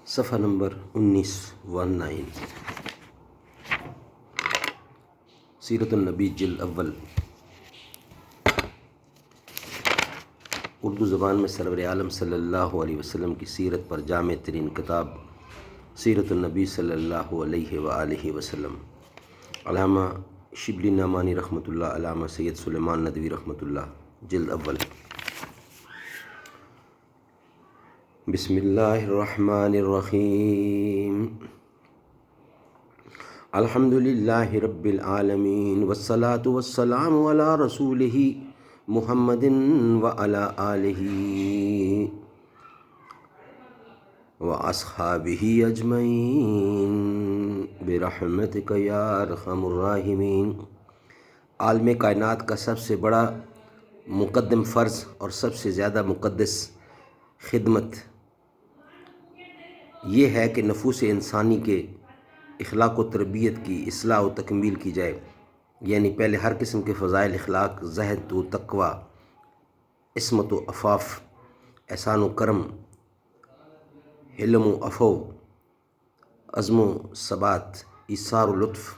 صفحہ نمبر 19 سیرت النبی جلد اول۔ اردو زبان میں سرور عالم صلی اللہ علیہ وسلم کی سیرت پر جامع ترین کتاب سیرت النبی صلی اللہ علیہ وآلہ وسلم، علامہ شبلی نعمانی رحمۃ اللہ، علامہ سید سلیمان ندوی رحمۃ اللہ، جلد اول۔ بسم اللہ الرحمن الرحیم، الحمد للہ رب العالمین، والصلاة والسلام علی رسولہ محمد وعلی آلہ واصحابہ اجمعین برحمتک یا ارحم الراحمین۔ عالم کائنات کا سب سے بڑا مقدم فرض اور سب سے زیادہ مقدس خدمت یہ ہے کہ نفوس انسانی کے اخلاق و تربیت کی اصلاح و تکمیل کی جائے، یعنی پہلے ہر قسم کے فضائل اخلاق، زہد و تقوی، عصمت و عفاف، احسان و کرم، حلم و عفو، عزم و ثبات، ایثار و لطف،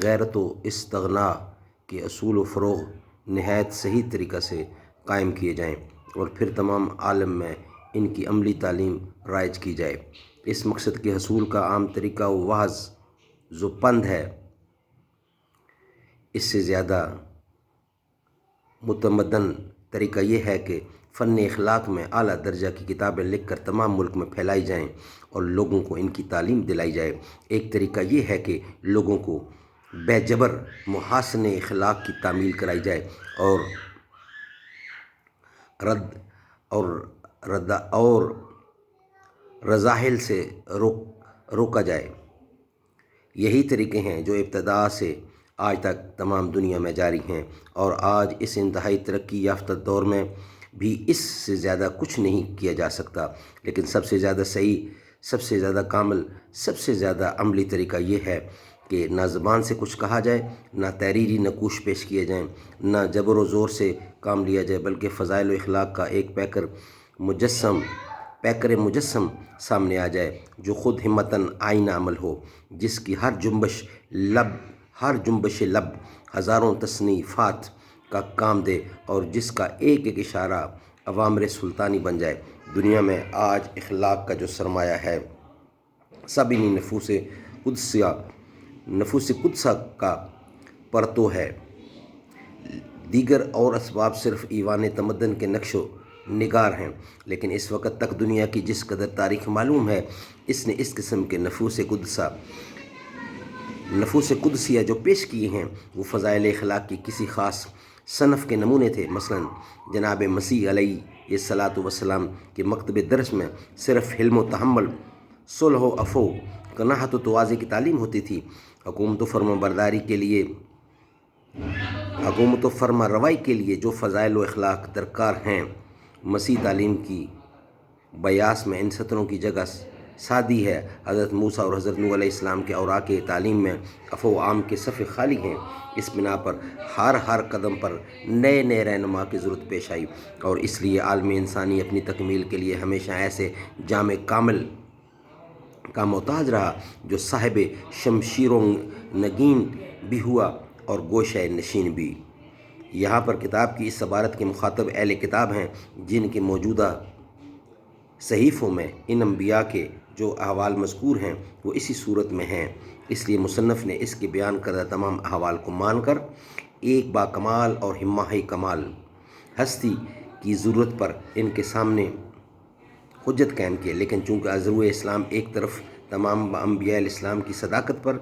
غیرت و استغنا کے اصول و فروغ نہایت صحیح طریقہ سے قائم کیے جائیں، اور پھر تمام عالم میں ان کی عملی تعلیم رائج کی جائے۔ اس مقصد کے حصول کا عام طریقہ و واضح جو پند ہے، اس سے زیادہ متمدن طریقہ یہ ہے کہ فن اخلاق میں اعلیٰ درجہ کی کتابیں لکھ کر تمام ملک میں پھیلائی جائیں اور لوگوں کو ان کی تعلیم دلائی جائے۔ ایک طریقہ یہ ہے کہ لوگوں کو بے جبر محاسن اخلاق کی تعمیل کرائی جائے اور رذائل سے روکا جائے۔ یہی طریقے ہیں جو ابتداء سے آج تک تمام دنیا میں جاری ہیں، اور آج اس انتہائی ترقی یافتہ دور میں بھی اس سے زیادہ کچھ نہیں کیا جا سکتا، لیکن سب سے زیادہ صحیح، سب سے زیادہ کامل، سب سے زیادہ عملی طریقہ یہ ہے کہ نہ زبان سے کچھ کہا جائے، نہ تحریری نقوش پیش کیے جائیں، نہ جبر و زور سے کام لیا جائے، بلکہ فضائل و اخلاق کا ایک پیکر مجسم سامنے آ جائے جو خود ہمتاً آئینہ عمل ہو، جس کی ہر جنبش لب ہزاروں تصنیفات کا کام دے، اور جس کا ایک ایک اشارہ اوامر سلطانی بن جائے۔ دنیا میں آج اخلاق کا جو سرمایہ ہے، سب انہی نفوس قدسہ کا پرتو ہے۔ دیگر اور اسباب صرف ایوان تمدن کے نقش و نگار ہیں، لیکن اس وقت تک دنیا کی جس قدر تاریخ معلوم ہے، اس نے اس قسم کے نفوس قدسیہ جو پیش کیے ہیں، وہ فضائل اخلاق کی کسی خاص صنف کے نمونے تھے۔ مثلا جناب مسیح علیہ الصلاۃ والسلام کے مکتب درس میں صرف حلم و تحمل، صلح و عفو، قناعت و تواضع کی تعلیم ہوتی تھی۔ حکومت و فرما روائی کے لیے جو فضائل و اخلاق درکار ہیں، مسیح تعلیم کی بیاس میں ان سطروں کی جگہ سادی ہے۔ حضرت موسیٰ اور حضرت نوح علیہ السلام کے اوراق تعلیم میں عفو عام کے صفحے خالی ہیں۔ اس بنا پر ہر قدم پر نئے رہنما کی ضرورت پیش آئی، اور اس لیے عالم انسانی اپنی تکمیل کے لیے ہمیشہ ایسے جامع کامل کا محتاج رہا جو صاحب شمشیر و نگین بھی ہوا اور گوشہ نشین بھی۔ یہاں پر کتاب کی اس عبارت کے مخاطب اہل کتاب ہیں، جن کے موجودہ صحیفوں میں ان انبیاء کے جو احوال مذکور ہیں وہ اسی صورت میں ہیں۔ اس لیے مصنف نے اس کے بیان کردہ تمام احوال کو مان کر ایک با کمال اور ہمہ کمال ہستی کی ضرورت پر ان کے سامنے حجت قائم کی، لیکن چونکہ عزو اسلام ایک طرف تمام انبیاء الاسلام کی صداقت پر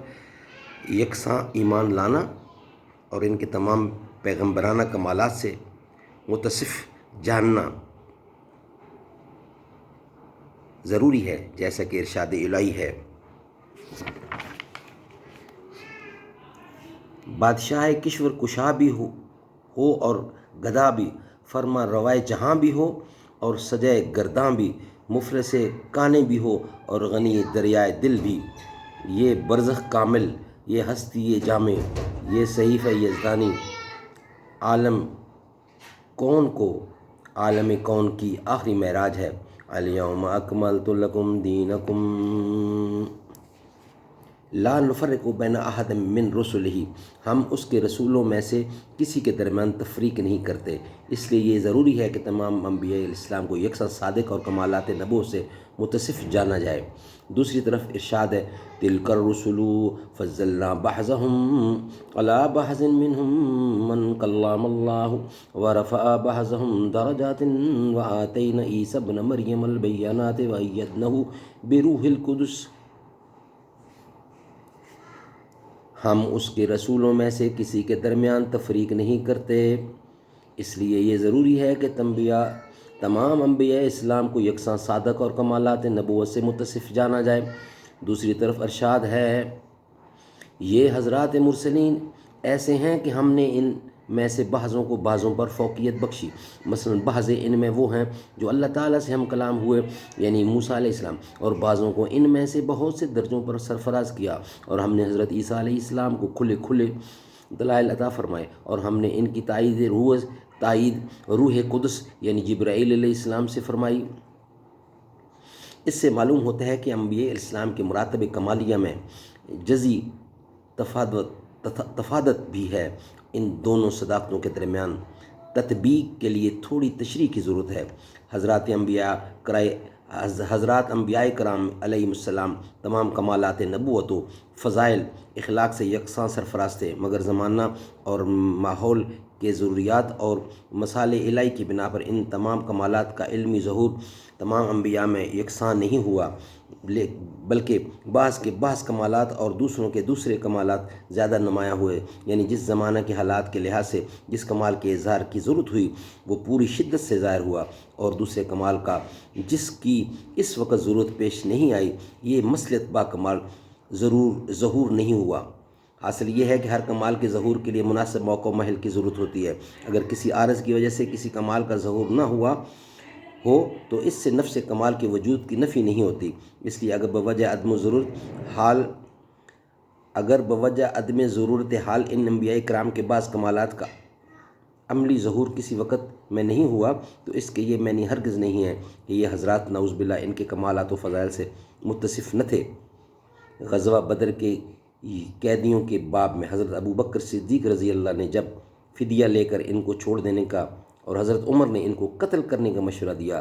یکساں ایمان لانا اور ان کے تمام پیغمبرانہ کمالات سے متصف جاننا ضروری ہے، جیسا کہ ارشاد الہی ہے۔ بادشاہ کشور کشا بھی ہو اور گدھا بھی، فرما روائے جہاں بھی ہو اور سجائے گرداں بھی، مفلس کانے بھی ہو اور غنی دریائے دل بھی، یہ برزخ کامل، یہ ہستی جامع، یہ صحیفہ یزدانی، عالم کون کی آخری معراج ہے۔ الیوم اکملت لکم دینکم لا نفرق بین احد من رسلہ، ہم اس کے رسولوں میں سے کسی کے درمیان تفریق نہیں کرتے، اس لیے یہ ضروری ہے کہ تمام انبیاء علیہ السلام کو یکساں صادق اور کمالات نبوت سے متصف جانا جائے۔ دوسری طرف ارشاد ہے تلک الرسل فضلنا بعضهم علی بعض منهم من کلم اللہ ورفع بعضهم درجات وآتینا عیسی ابن مریم البینات وأیدنہ بروح القدس، ہم اس کے رسولوں میں سے کسی کے درمیان تفریق نہیں کرتے، اس لیے یہ ضروری ہے کہ تمام انبیاء اسلام کو یکساں صادق اور کمالات نبوت سے متصف جانا جائے۔ دوسری طرف ارشاد ہے یہ حضرات مرسلین ایسے ہیں کہ ہم نے ان میں سے بعضوں کو بعضوں پر فوقیت بخشی، مثلا بعض ان میں وہ ہیں جو اللہ تعالیٰ سے ہم کلام ہوئے یعنی موسیٰ علیہ السلام، اور بعضوں کو ان میں سے بہت سے درجوں پر سرفراز کیا، اور ہم نے حضرت عیسیٰ علیہ السلام کو کھلے دلائل عطا فرمائے، اور ہم نے ان کی تائید روح قدس یعنی جبرائیل علیہ السلام سے فرمائی۔ اس سے معلوم ہوتا ہے کہ انبیاء علیہ السلام کے مراتب کمالیہ میں جزی تفادت بھی ہے۔ ان دونوں صداقتوں کے درمیان تطبیق کے لیے تھوڑی تشریح کی ضرورت ہے۔ حضرات انبیاء کرام علیہ السلام تمام کمالات نبوت و فضائل اخلاق سے یکساں سرفراز تھے، مگر زمانہ اور ماحول کے ضروریات اور مصالح الہی کی بنا پر ان تمام کمالات کا علمی ظہور تمام انبیاء میں یکساں نہیں ہوا، بلکہ بعض کے بعض کمالات اور دوسروں کے دوسرے کمالات زیادہ نمایاں ہوئے، یعنی جس زمانہ کے حالات کے لحاظ سے جس کمال کے اظہار کی ضرورت ہوئی وہ پوری شدت سے ظاہر ہوا، اور دوسرے کمال کا جس کی اس وقت ضرورت پیش نہیں آئی یہ مصلحت با کمال ظہور نہیں ہوا۔ حاصل یہ ہے کہ ہر کمال کے ظہور کے لیے مناسب موقع و محل کی ضرورت ہوتی ہے۔ اگر کسی عارض کی وجہ سے کسی کمال کا ظہور نہ ہوا ہو تو اس سے نفس کمال کے وجود کی نفی نہیں ہوتی، اس لیے اگر بوجہ عدم ضرورت حال ان انبیاء کرام کے بعض کمالات کا عملی ظہور کسی وقت میں نہیں ہوا تو اس کے یہ معنی ہرگز نہیں ہے کہ یہ حضرات نعوذ باللہ ان کے کمالات و فضائل سے متصف نہ تھے۔ غزوہ بدر کے قیدیوں کے باب میں حضرت ابو بکر صدیق رضی اللہ نے جب فدیہ لے کر ان کو چھوڑ دینے کا اور حضرت عمر نے ان کو قتل کرنے کا مشورہ دیا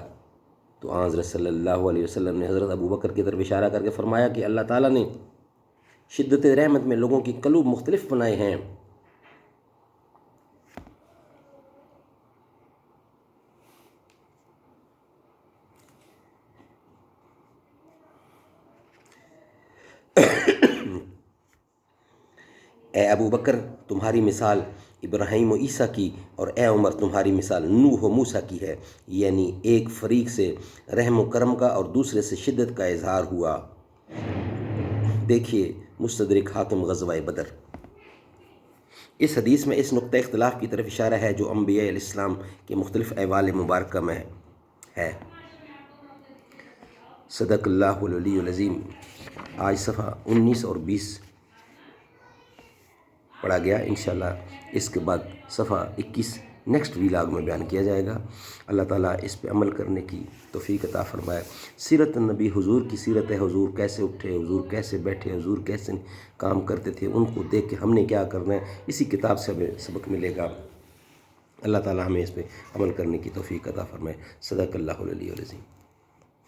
تو حضرت صلی اللہ علیہ وسلم نے حضرت ابو بکر کی طرف اشارہ کر کے فرمایا کہ اللہ تعالیٰ نے شدت رحمت میں لوگوں کی قلوب مختلف بنائے ہیں، اے ابو بکر تمہاری مثال ابراہیم و عیسیٰ کی اور اے عمر تمہاری مثال نوح و موسیٰ کی ہے، یعنی ایک فریق سے رحم و کرم کا اور دوسرے سے شدت کا اظہار ہوا۔ دیکھیے مستدرک حاکم غزوہ بدر۔ اس حدیث میں اس نقطہ اختلاف کی طرف اشارہ ہے جو انبیاء علیہ السلام کے مختلف احوال مبارکہ میں ہے۔ صدق اللہ العلی العظیم۔ آج صفحہ 19 اور 20 پڑھا گیا، انشاءاللہ اس کے بعد صفحہ 21 نیکسٹ ویلاگ میں بیان کیا جائے گا۔ اللہ تعالیٰ اس پہ عمل کرنے کی توفیق عطا فرمائے۔ سیرت النبی، حضور کی سیرت ہے، حضور کیسے اٹھے، حضور کیسے بیٹھے، حضور کیسے کام کرتے تھے، ان کو دیکھ کے ہم نے کیا کرنا ہے، اسی کتاب سے ہمیں سبق ملے گا۔ اللہ تعالیٰ ہمیں اس پہ عمل کرنے کی توفیق عطا فرمائے۔ صدق اللہ العلی العظیم۔